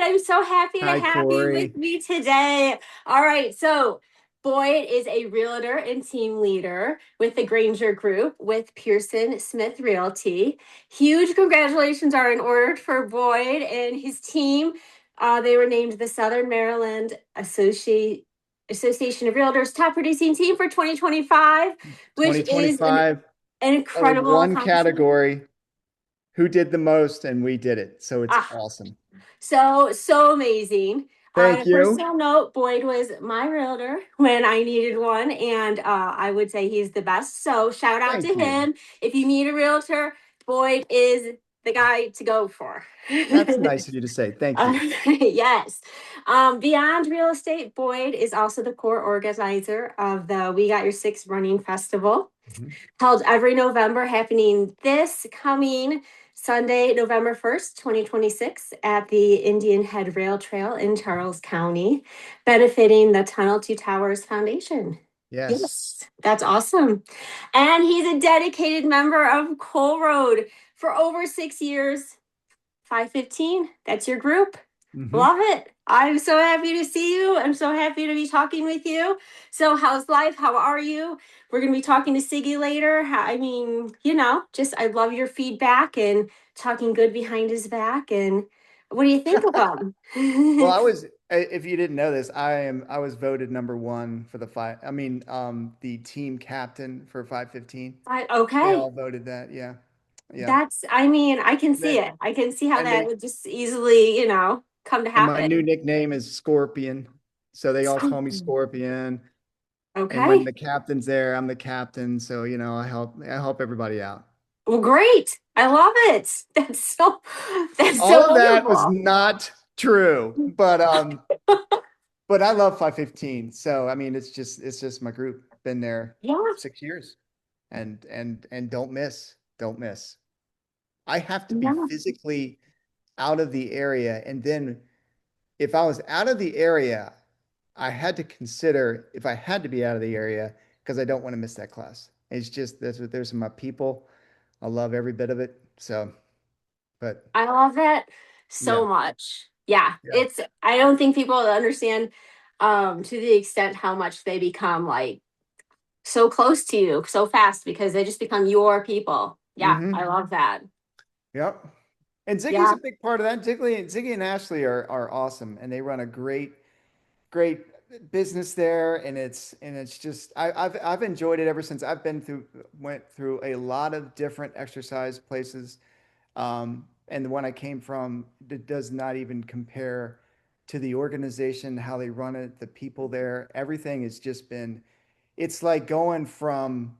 I'm so happy to Hi, have you with Corey. me today. All right, so Boyd is a realtor and team leader with the Granger Group with Pearson Smith Realty. Huge congratulations are in order for Boyd and his team. They were named the Southern Maryland Association of Realtors top producing team for 2025, which is an 2025 of incredible one accomplishment. category. Who did the most? And we did it. So it's Ah, awesome. so amazing. On Thank a you. personal note, Boyd was my realtor when I needed one, and I would say he's the best. So shout out Thank to you. him. If you need a realtor, Boyd is the guy to go for. That's nice of you to say. Thank you. Yes. Beyond real estate, Boyd is also the core organizer of the We Got Your Six Running Festival, Mhm. held every November, happening this coming Sunday, November 1st, 2026, at the Indian Head Rail Trail in Charles County, benefiting the Tunnel to Towers Foundation. Yes. Yes, that's awesome. And he's a dedicated member of Coal Road for over 6 years. 515, that's your group. Hmm. Love it. I'm so happy to see you. I'm so happy to be talking with you. So, how's life? How are you? We're going to be talking to Siggy later. I mean, just I love your feedback and talking good behind his back. And what do you think of Well, him? if you didn't know this, I was voted number one for the five. The team captain for 515. They Okay. all voted that. Yeah. Yeah. I mean, I can see Then, it. I can see how and that they, would just easily, come to and my new happen. nickname is Scorpion. So they all So, call me Scorpion. And when okay. the captain's there, I'm the captain. So, I help everybody out. Well, great. I love it. That's All so of that was wonderful. not true, but I love 515. So, I mean, it's just my group. Been there Yeah. 6 years and don't miss. Don't miss. I have to be Yeah. physically out of the area. And then if I was out of the area, I had to consider if I had to be out of the area because I don't want to miss that class. It's just that's what there's my people. I love every bit of it. So, but I love that yeah, so much. Yeah. yeah. I don't think people understand to the extent how much they become like so close to you so fast because they just become your people. Yeah, I Hmm. love that. Yep. And Ziggy's Yeah. a big part of that. Ziggy and Ashley are awesome, and they run a great business there. And it's just I've enjoyed it ever since I've been through went through a lot of different exercise places. And the one I came from does not even compare to the organization, how they run it, the people there. Everything has just been. It's like going from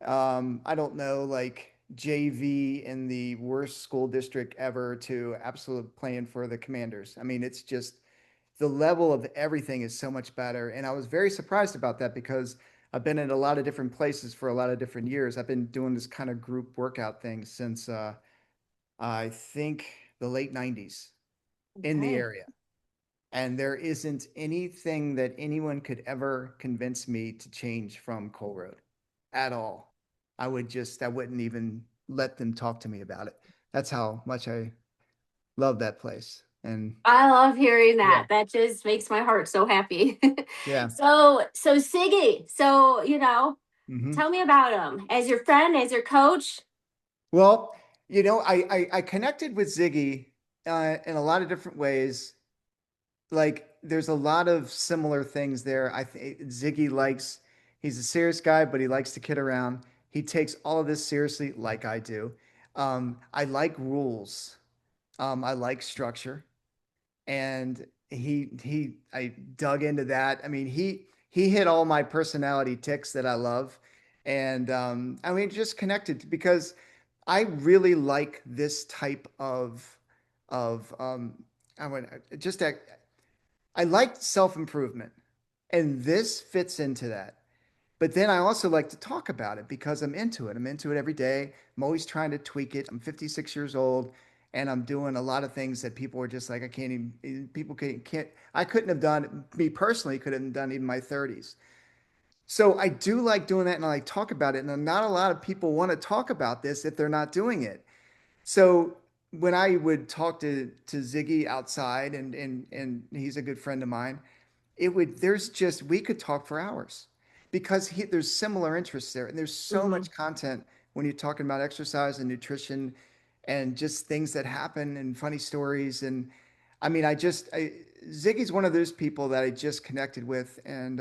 I don't know, like JV in the worst school district ever to absolute playing for the Commanders. I mean, it's just the level of everything is so much better. And I was very surprised about that because I've been in a lot of different places for a lot of different years. I've been doing this kind of group workout thing since I think the late 90s in the Okay. area. And there isn't anything that anyone could ever convince me to change from Coal Road at all. I wouldn't even let them talk to me about it. That's how much I love that place. And I love hearing yeah, that. That just makes my heart so happy. yeah. So Siggy, Hmm. tell me about him as your friend, as your coach. Well, I connected with Ziggy in a lot of different ways. Like, there's a lot of similar things there. I think Ziggy likes, he's a serious guy, but he likes to kid around. He takes all of this seriously, like I do. I like rules. I like structure, and I dug into that. I mean, he hit all my personality ticks that I love, and I mean, just connected because I really like this type of I would just I like self improvement, and this fits into that. But then I also like to talk about it because I'm into it. I'm into it every day. I'm always trying to tweak it. I'm 56 years old and I'm doing a lot of things that people are just like, I can't even, people can't, I couldn't have done, me personally, couldn't have done even my 30s. So I do like doing that and I like talk about it. And not a lot of people want to talk about this if they're not doing it. So when I would talk to Ziggy outside, and he's a good friend of mine, it would there's just we could talk for hours because there's similar interests there, and there's so Hmm. much content when you're talking about exercise and nutrition and just things that happen and funny stories. And I mean, Ziggy's one of those people that I just connected with, and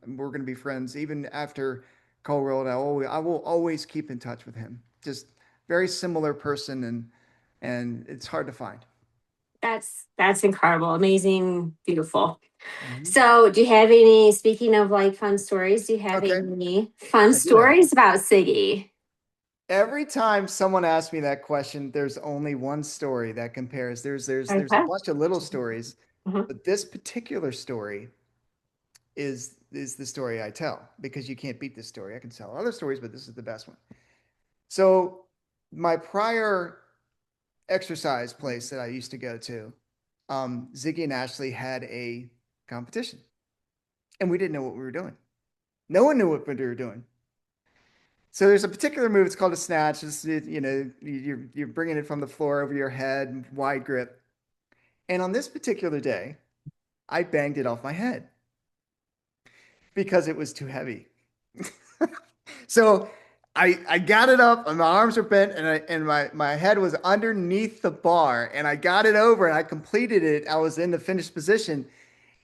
we're going to be friends even after Cold World. I will always keep in touch with him. Just very similar person, and it's hard to find. That's incredible, amazing, beautiful. Mhm. So, do you have any, speaking of like fun stories, do you have Okay, any fun I do have. stories about Siggy? Every time someone asks me that question, there's only one story that compares. There's a Okay. bunch of little stories, Mhm. but this particular story is the story I tell because you can't beat this story. I can tell other stories, but this is the best one. So my prior exercise place that I used to go to, Ziggy and Ashley had a competition, and we didn't know what we were doing. No one knew what we were doing. So there's a particular move. It's called a snatch. You're bringing it from the floor over your head, wide grip. And on this particular day, I banged it off my head because it was too heavy. So I got it up, and my arms were bent, and my head was underneath the bar, and I got it over, and I completed it. I was in the finished position,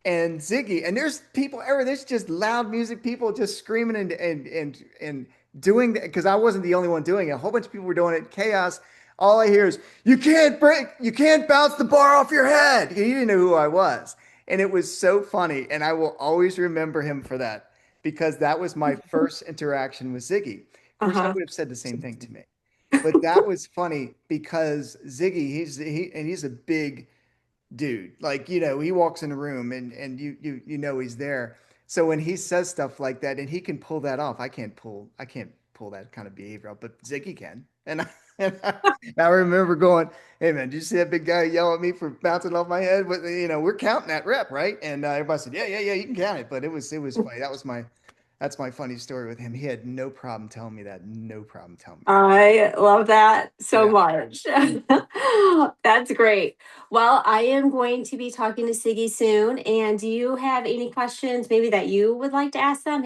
and Ziggy, and there's people everywhere. There's just loud music, people just screaming and doing that because I wasn't the only one doing it. A whole bunch of people were doing it. Chaos. All I hear is, you can't bounce the bar off your head. He didn't know who I was. And it was so funny. And I will always remember him for that because that was my first interaction with Ziggy. Of course, I Uh-huh. would have said the same thing to me. But that was funny because Ziggy, he's a big dude. Like, he walks in a room and you know he's there. So when he says stuff like that and he can pull that off, I can't pull that kind of behavior off, but Ziggy can. And I remember going, "Hey man, did you see that big guy yell at me for bouncing off my head?" But we're counting that rep, right? And everybody said, "Yeah, you can count it." But it was funny. That's my funny story with him. He had no problem telling me that. No problem telling me that. I love that so Yeah. much. That's great. Well, I am going to be talking to Siggy soon. And do you have any questions maybe that you would like to ask them?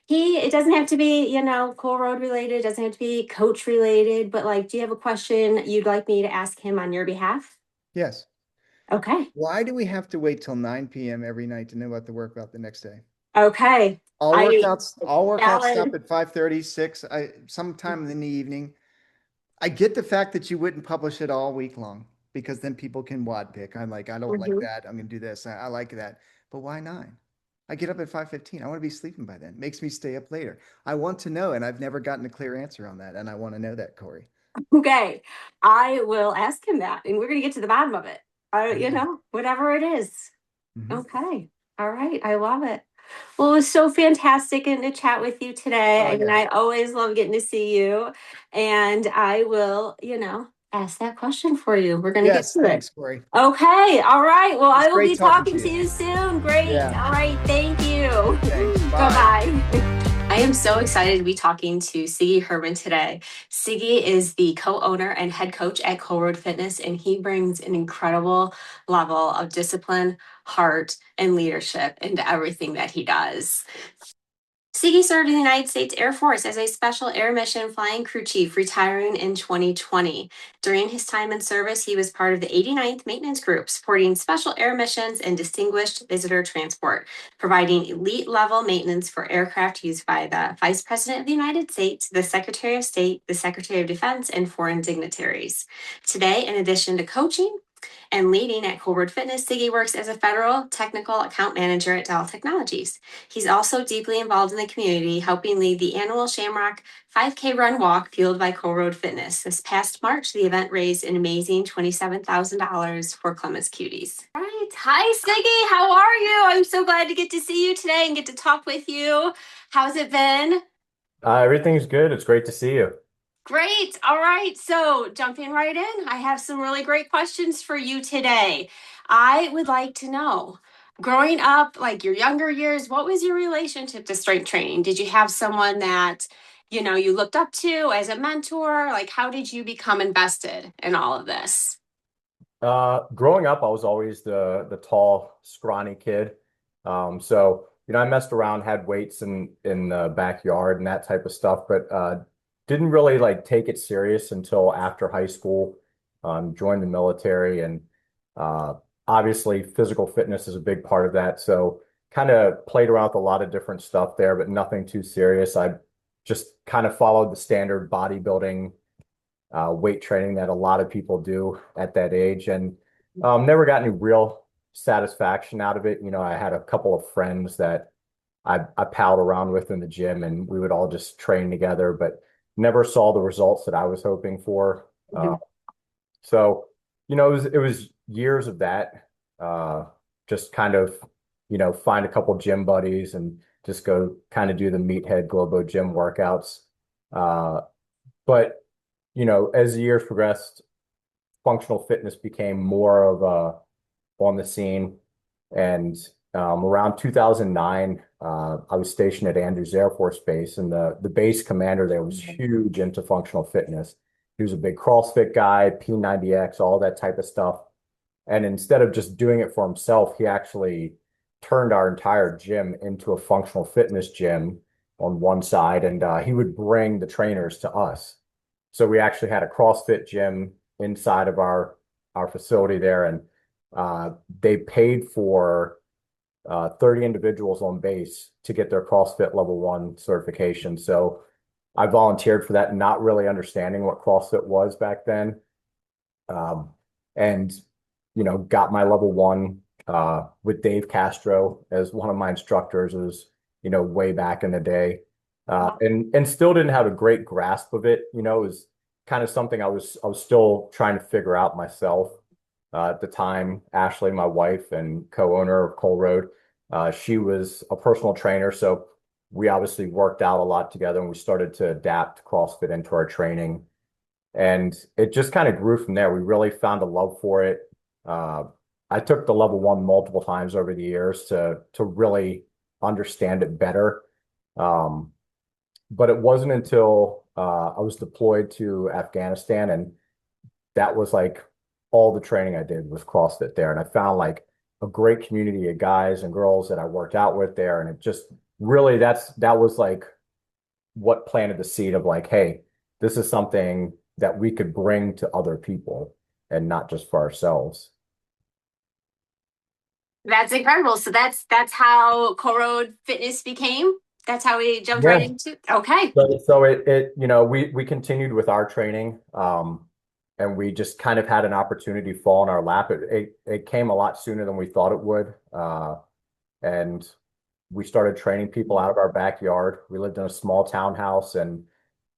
It doesn't have to be, Cool Road related, it doesn't have to be coach related, but like, do you have a question you'd like me to ask him on your behalf? Yes. Okay. Why do we have to wait till 9 p.m. every night to know about the workout the next day? Okay. All I workouts, all workouts stop valid. at 5:30, 6, sometime in the evening. I get the fact that you wouldn't publish it all week long because then people can wad pick. I'm like, I don't like Mhm. that. I'm gonna do this. I like that. But why 9? I get up at 5:15. I want to be sleeping by then. Makes me stay up later. I want to know, and I've never gotten a clear answer on that. And I want to know that, Corey. Okay. I will ask him that and we're going to get to the bottom of it. Yeah. Whatever it is. Hmm. Okay. All right. I love it. Well, it was so fantastic getting to chat with you today. Oh I mean, yeah. I always love getting to see you. And I will, ask that question for you. We're going to get Yes. to it. Thanks, Corey. Okay. All right. Well, It's I will great be talking talking to to you. you soon. Great. Yeah. All right. Thank you. Thanks. Bye Bye. bye. I am so excited to be talking to Siggy Herrmann today. Siggy is the co-owner and head coach at Cold Road Fitness, and he brings an incredible level of discipline, heart, and leadership into everything that he does. Siggy served in the United States Air Force as a special air mission flying crew chief, retiring in 2020. During his time in service, he was part of the 89th Maintenance Group, supporting special air missions and distinguished visitor transport, providing elite level maintenance for aircraft used by the Vice President of the United States, the Secretary of State, the Secretary of Defense, and foreign dignitaries. Today, in addition to coaching, and leading at Cold Road Fitness, Siggy works as a federal technical account manager at Dell Technologies. He's also deeply involved in the community, helping lead the annual Shamrock 5K Run Walk fueled by Cold Road Fitness. This past March, the event raised an amazing $27,000 for Clemens Cuties. All right. Hi, Siggy. How are you? I'm so glad to get to see you today and get to talk with you. How's it been? Everything's good. It's great to see you. Great. All right. So, jumping right in, I have some really great questions for you today. I would like to know, growing up, like your younger years, what was your relationship to strength training? Did you have someone that you looked up to as a mentor? Like, how did you become invested in all of this? Growing up, I was always the tall, scrawny kid. So I messed around, had weights in the backyard and that type of stuff, but didn't really like take it serious until after high school. Joined the military, and uh, obviously physical fitness is a big part of that. So kind of played around with a lot of different stuff there, but nothing too serious. I just kind of followed the standard bodybuilding weight training that a lot of people do at that age, and never got any real satisfaction out of it. I had a couple of friends that I palled around with in the gym, and we would all just train together, but never saw the results that I was hoping for. Mhm. So, it was years of that. Uh, just kind of, find a couple gym buddies and just go kind of do the meathead Globo gym workouts. Uh, but as the years progressed, functional fitness became more of a on the scene. And around 2009, I was stationed at Andrews Air Force Base, and the base commander there was huge into functional fitness. He was a big CrossFit guy, P90X, all that type of stuff. And instead of just doing it for himself, he actually turned our entire gym into a functional fitness gym on one side, and he would bring the trainers to us. So we actually had a CrossFit gym inside of our facility there, and they paid for 30 individuals on base to get their CrossFit level one certification. So I volunteered for that, not really understanding what CrossFit was back then. Um, and got my level one with Dave Castro as one of my instructors. It was, way back in the day. And still didn't have a great grasp of it. It was kind of something I was still trying to figure out myself. At the time, Ashley, my wife and co-owner of Cole Road, she was a personal trainer, so we obviously worked out a lot together, and we started to adapt CrossFit into our training, and it just kind of grew from there. We really found a love for it. Uh, I took the level one multiple times over the years to really understand it better. Um, but it wasn't until I was deployed to Afghanistan, and that was like all the training I did was CrossFit there. And I found like a great community of guys and girls that I worked out with there. And it just really that was like what planted the seed of like, hey, this is something that we could bring to other people and not just for ourselves. That's incredible. So that's how Co-Road Fitness became. That's how we jumped right Yeah. into. Okay. So it we continued with our training, and we just kind of had an opportunity fall in our lap. It came a lot sooner than we thought it would. And we started training people out of our backyard. We lived in a small townhouse, and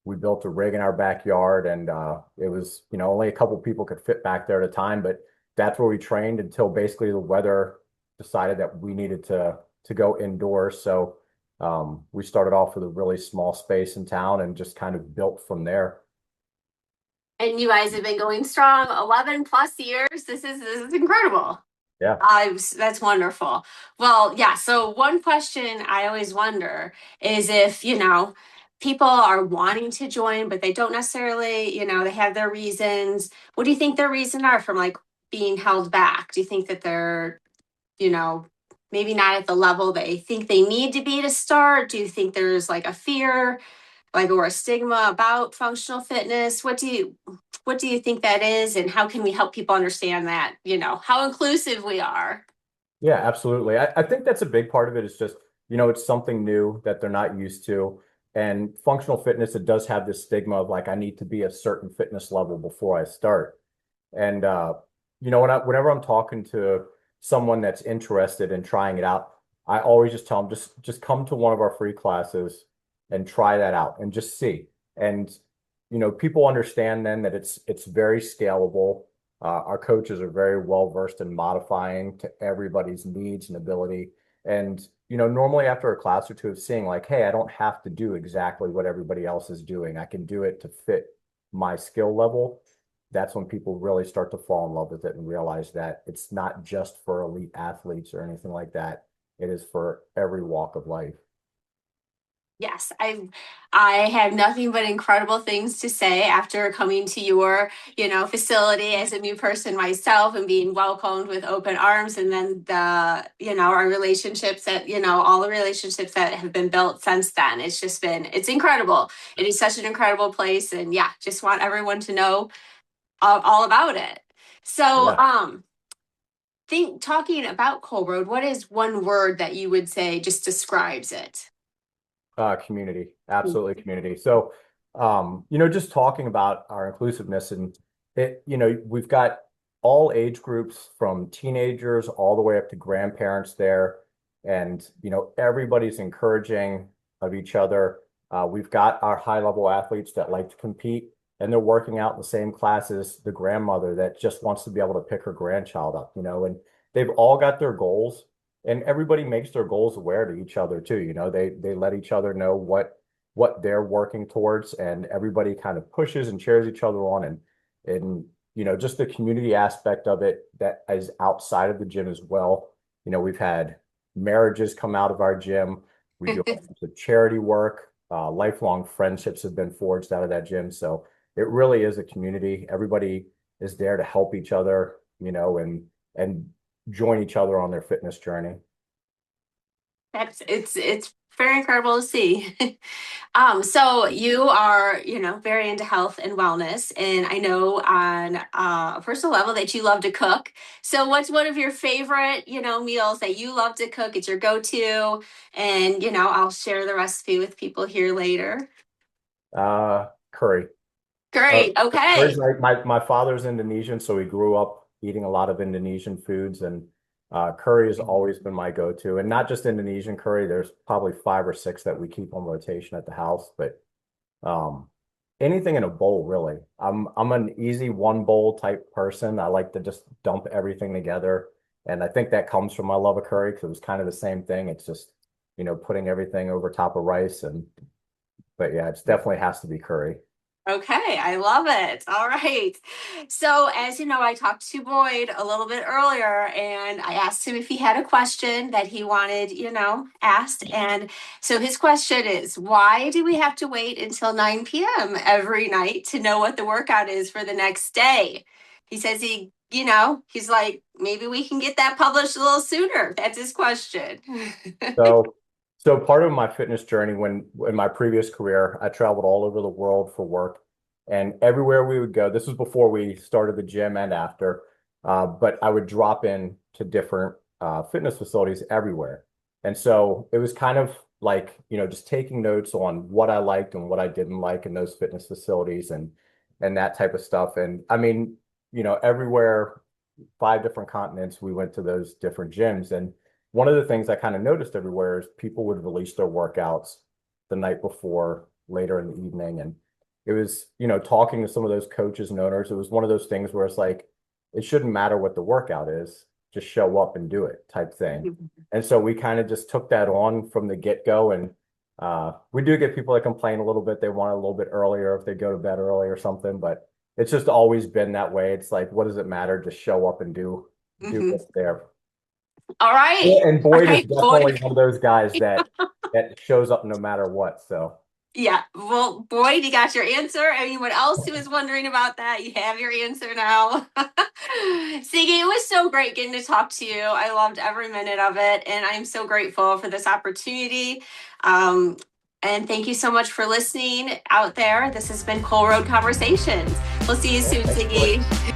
we built a rig in our backyard, and it was, only a couple people could fit back there at a time, but that's where we trained until basically the weather decided that we needed to go indoors. So we started off with a really small space in town and just kind of built from there. And you guys have been going strong 11 plus years. This is incredible. Yeah. That's wonderful. Well, yeah. So one question I always wonder is if, people are wanting to join, but they don't necessarily, they have their reasons. What do you think their reasons are from like being held back? Do you think that they're, you know, maybe not at the level they think they need to be to start? Do you think there's like a fear, like or a stigma about functional fitness? What do you think that is, and how can we help people understand that, how inclusive we are? Yeah, absolutely. I think that's a big part of it is just, it's something new that they're not used to. And functional fitness, it does have this stigma of like, I need to be a certain fitness level before I start. And whenever I'm talking to someone that's interested in trying it out, I always just tell them just come to one of our free classes and try that out and just see. And people understand then that it's very scalable. Our coaches are very well versed in modifying to everybody's needs and ability. And normally after a class or two of seeing like, hey, I don't have to do exactly what everybody else is doing. I can do it to fit my skill level. That's when people really start to fall in love with it and realize that it's not just for elite athletes or anything like that. It is for every walk of life. Yes, I have nothing but incredible things to say after coming to your, facility as a new person myself and being welcomed with open arms, and then our relationships that, all the relationships that have been built since then. It's incredible. It is such an incredible place, and yeah, just want everyone to know all about it. So, Yeah. think talking about Coal Road, what is one word that you would say just describes it? Community, absolutely community. So, just talking about our inclusiveness and we've got all age groups from teenagers all the way up to grandparents there. And, everybody's encouraging of each other. We've got our high level athletes that like to compete and they're working out in the same class as the grandmother that just wants to be able to pick her grandchild up, and they've all got their goals and everybody makes their goals aware to each other too. They let each other know what they're working towards, and everybody kind of pushes and cheers each other on, and just the community aspect of it that is outside of the gym as well. We've had marriages come out of our gym. We do all sorts of charity work. Lifelong friendships have been forged out of that gym. So it really is a community. Everybody is there to help each other, and join each other on their fitness journey. It's very incredible to see. So you are, very into health and wellness, and I know on a personal level that you love to cook. So what's one of your favorite, meals that you love to cook? It's your go-to, and I'll share the recipe with people here later. Curry. Uh, Great. Okay. Curry's like my father's Indonesian, so we grew up eating a lot of Indonesian foods, and curry has always been my go-to. And not just Indonesian curry. There's probably five or six that we keep on rotation at the house, but um, anything in a bowl, really. I'm an easy one bowl type person. I like to just dump everything together, and I think that comes from my love of curry because it was kind of the same thing. It's just putting everything over top of rice, and but yeah, it definitely has to be curry. Okay, I love it. All right. So, as you know, I talked to Boyd a little bit earlier and I asked him if he had a question that he wanted, asked. And so his question is, why do we have to wait until 9 p.m. every night to know what the workout is for the next day? He says he's like, maybe we can get that published a little sooner. That's his question. So, so part of my fitness journey when in my previous career, I traveled all over the world for work, and everywhere we would go, this was before we started the gym and after, but I would drop in to different fitness facilities everywhere. And so it was kind of like, just taking notes on what I liked and what I didn't like in those fitness facilities and that type of stuff. And I mean, everywhere, five different continents, we went to those different gyms. And one of the things I kind of noticed everywhere is people would release their workouts the night before, later in the evening. And it was, talking to some of those coaches and owners, it was one of those things where it's like, it shouldn't matter what the workout is, just show up and do it type thing. And so we kind of just took that on from the get-go. And we do get people that complain a little bit. They want it a little bit earlier if they go to bed early or something, but it's just always been that way. It's like, what does it matter? Just show up and do Mhm. what's there. All right. Yeah, and All Boyd is right, Boyd. definitely one of those guys that shows up no matter what. So Yeah, well, Boyd, you got your answer. Anyone else who is wondering about that, you have your answer now. Siggy, it was so great getting to talk to you. I loved every minute of it, and I'm so grateful for this opportunity. Um, and thank you so much for listening out there. This has been Coal Road Conversations. We'll see you yeah, soon, thanks, Boyd. Siggy.